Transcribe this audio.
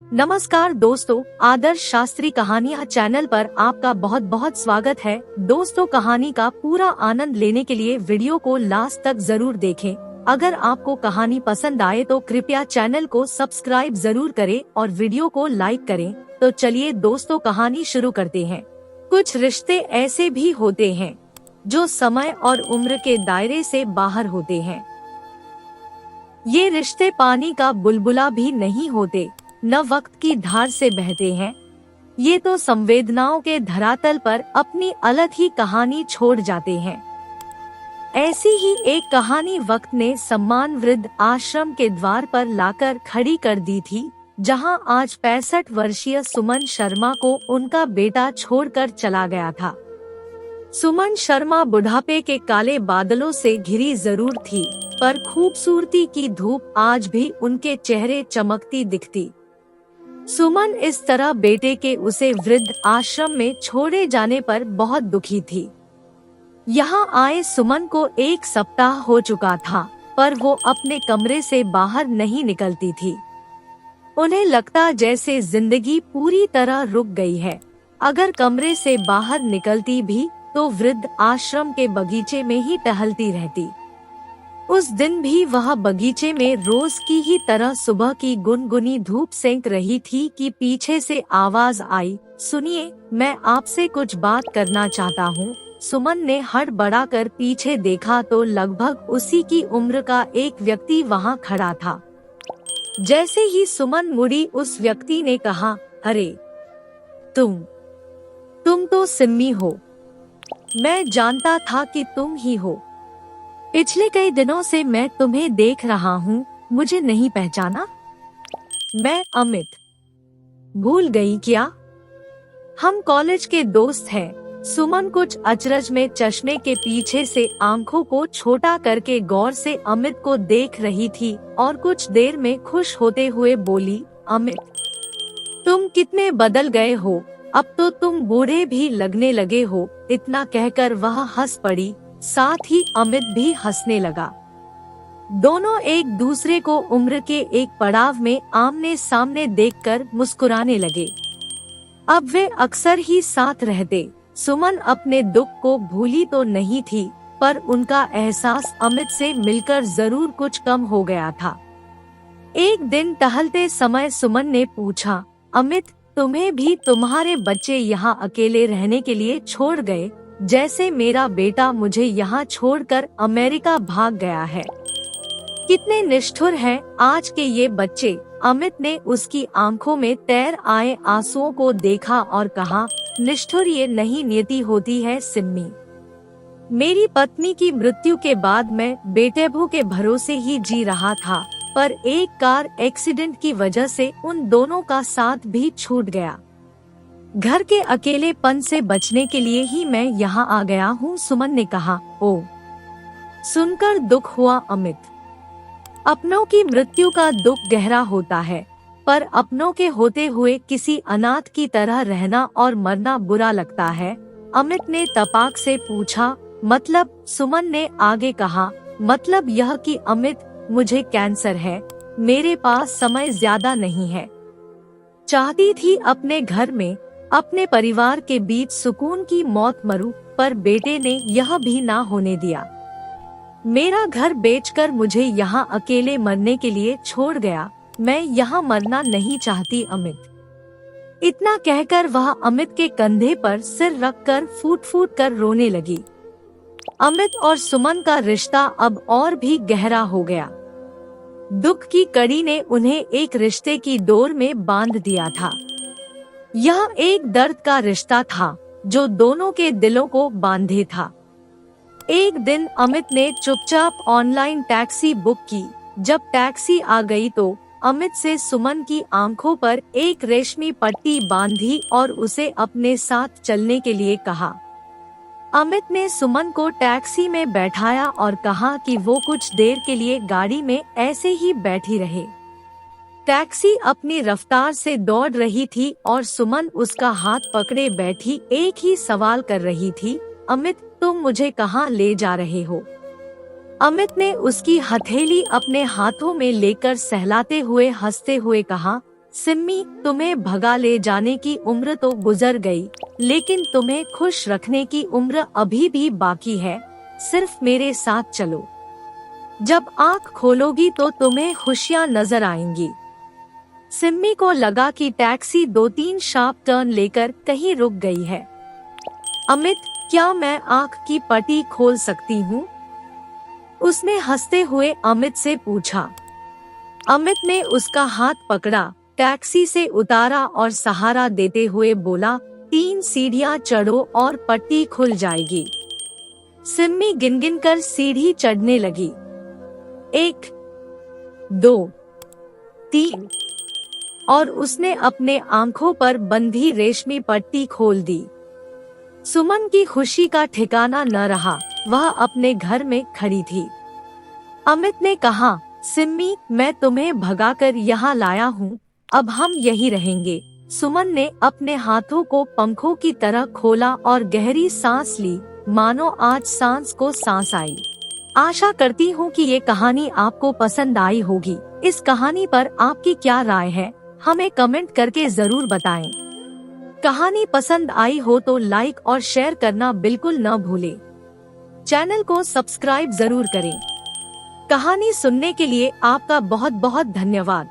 नमस्कार दोस्तों, आदर्श शास्त्री कहानियाँ चैनल पर आपका बहुत बहुत स्वागत है। दोस्तों, कहानी का पूरा आनंद लेने के लिए वीडियो को लास्ट तक जरूर देखें। अगर आपको कहानी पसंद आए तो कृपया चैनल को सब्सक्राइब जरूर करें और वीडियो को लाइक करें। तो चलिए दोस्तों, कहानी शुरू करते हैं। कुछ रिश्ते ऐसे भी होते हैं जो समय और उम्र के दायरे से बाहर होते हैं। ये रिश्ते पानी का बुलबुला भी नहीं होते, न वक्त की धार से बहते हैं। ये तो संवेदनाओं के धरातल पर अपनी अलग ही कहानी छोड़ जाते हैं। ऐसी ही एक कहानी वक्त ने सम्मान वृद्ध आश्रम के द्वार पर लाकर खड़ी कर दी थी, जहां आज 65 वर्षीय सुमन शर्मा को उनका बेटा छोड़कर चला गया था। सुमन शर्मा बुढ़ापे के काले बादलों से घिरी जरूर थी, पर खूबसूरती की धूप आज भी उनके चेहरे चमकती दिखती। सुमन इस तरह बेटे के उसे वृद्ध आश्रम में छोड़े जाने पर बहुत दुखी थी। यहाँ आए सुमन को 1 सप्ताह हो चुका था, पर वो अपने कमरे से बाहर नहीं निकलती थी। उन्हें लगता जैसे जिंदगी पूरी तरह रुक गई है। अगर कमरे से बाहर निकलती भी तो वृद्ध आश्रम के बगीचे में ही टहलती रहती। उस दिन भी वह बगीचे में रोज की ही तरह सुबह की गुनगुनी धूप सेंक रही थी कि पीछे से आवाज आई, सुनिए, मैं आपसे कुछ बात करना चाहता हूँ। सुमन ने हड़बड़ाकर पीछे देखा तो लगभग उसी की उम्र का एक व्यक्ति वहाँ खड़ा था। जैसे ही सुमन मुड़ी, उस व्यक्ति ने कहा, अरे तुम तो सिम्मी हो। मैं जानता था कि तुम ही हो। पिछले कई दिनों से मैं तुम्हें देख रहा हूँ, मुझे नहीं पहचाना? मैं अमित। भूल गई क्या? हम कॉलेज के दोस्त हैं। सुमन कुछ अचरज में चश्मे के पीछे से आंखों को छोटा करके गौर से अमित को देख रही थी और कुछ देर में खुश होते हुए बोली, अमित, तुम कितने बदल गए हो, अब तो तुम बूढ़े भी लगने लगे हो। इतना कहकर वह हंस पड़ी, साथ ही अमित भी हंसने लगा। दोनों एक दूसरे को उम्र के एक पड़ाव में आमने सामने देखकर मुस्कुराने लगे। अब वे अक्सर ही साथ रहते। सुमन अपने दुख को भूली तो नहीं थी, पर उनका एहसास अमित से मिलकर जरूर कुछ कम हो गया था। एक दिन टहलते समय सुमन ने पूछा, अमित, तुम्हें भी तुम्हारे बच्चे यहाँ अकेले रहने के लिए छोड़ गए, जैसे मेरा बेटा मुझे यहाँ छोड़कर अमेरिका भाग गया है। कितने निष्ठुर हैं आज के ये बच्चे। अमित ने उसकी आंखों में तैर आए आंसुओं को देखा और कहा, निष्ठुर ये नहीं, नियति होती है सिम्मी। मेरी पत्नी की मृत्यु के बाद मैं बेटेबू के भरोसे ही जी रहा था, पर एक कार एक्सीडेंट की वजह से उन दोनों का साथ भी छूट गया। घर के अकेलेपन से बचने के लिए ही मैं यहाँ आ गया हूँ, सुमन ने कहा। ओ, सुनकर दुख हुआ अमित। अपनों की मृत्यु का दुख गहरा होता है, पर अपनों के होते हुए किसी अनाथ की तरह रहना और मरना बुरा लगता है। अमित ने तपाक से पूछा, मतलब? सुमन ने आगे कहा, मतलब यह कि अमित, मुझे कैंसर है, मेरे पास समय ज्यादा नहीं है। चाहती थी अपने घर में अपने परिवार के बीच सुकून की मौत मरूं, पर बेटे ने यह भी ना होने दिया। मेरा घर बेचकर मुझे यहाँ अकेले मरने के लिए छोड़ गया। मैं यहाँ मरना नहीं चाहती अमित। इतना कहकर वह अमित के कंधे पर सिर रखकर फूट फूट कर रोने लगी। अमित और सुमन का रिश्ता अब और भी गहरा हो गया। दुख की कड़ी ने उन्हें एक रिश्ते की डोर में बांध दिया था। यह एक दर्द का रिश्ता था जो दोनों के दिलों को बांधे था। एक दिन अमित ने चुपचाप ऑनलाइन टैक्सी बुक की। जब टैक्सी आ गई तो अमित से सुमन की आंखों पर एक रेशमी पट्टी बांधी और उसे अपने साथ चलने के लिए कहा। अमित ने सुमन को टैक्सी में बैठाया और कहा कि वो कुछ देर के लिए गाड़ी में ऐसे ही बैठी रहे। टैक्सी अपनी रफ्तार से दौड़ रही थी और सुमन उसका हाथ पकड़े बैठी एक ही सवाल कर रही थी, अमित, तुम मुझे कहाँ ले जा रहे हो? अमित ने उसकी हथेली अपने हाथों में लेकर सहलाते हुए हंसते हुए कहा, सिम्मी, तुम्हें भगा ले जाने की उम्र तो गुजर गई, लेकिन तुम्हें खुश रखने की उम्र अभी भी बाकी है। सिर्फ मेरे साथ चलो। जब आँख खोलोगी तो तुम्हें खुशियाँ नजर आएंगी। सिम्मी को लगा कि टैक्सी 2-3 शार्प टर्न लेकर कहीं रुक गई है। अमित, क्या मैं आँख की पट्टी खोल सकती हूँ? उसने हंसते हुए अमित से पूछा। अमित ने उसका हाथ पकड़ा, टैक्सी से उतारा और सहारा देते हुए बोला, 3 सीढ़ियाँ चढ़ो और पट्टी खुल जाएगी। सिम्मी गिनगिन कर सीढ़ी चढ़ने लगी। 1, 2, 3 और उसने अपने आंखों पर बंधी रेशमी पट्टी खोल दी। सुमन की खुशी का ठिकाना न रहा, वह अपने घर में खड़ी थी। अमित ने कहा, सिम्मी, मैं तुम्हें भगाकर यहाँ लाया हूँ, अब हम यहीं रहेंगे। सुमन ने अपने हाथों को पंखों की तरह खोला और गहरी सांस ली, मानो आज सांस को सांस आई। आशा करती हूँ कि ये कहानी आपको पसंद आई होगी। इस कहानी पर आपकी क्या राय है, हमें कमेंट करके जरूर बताएं। कहानी पसंद आई हो तो लाइक और शेयर करना बिल्कुल न भूलें। चैनल को सब्सक्राइब जरूर करें। कहानी सुनने के लिए आपका बहुत बहुत धन्यवाद।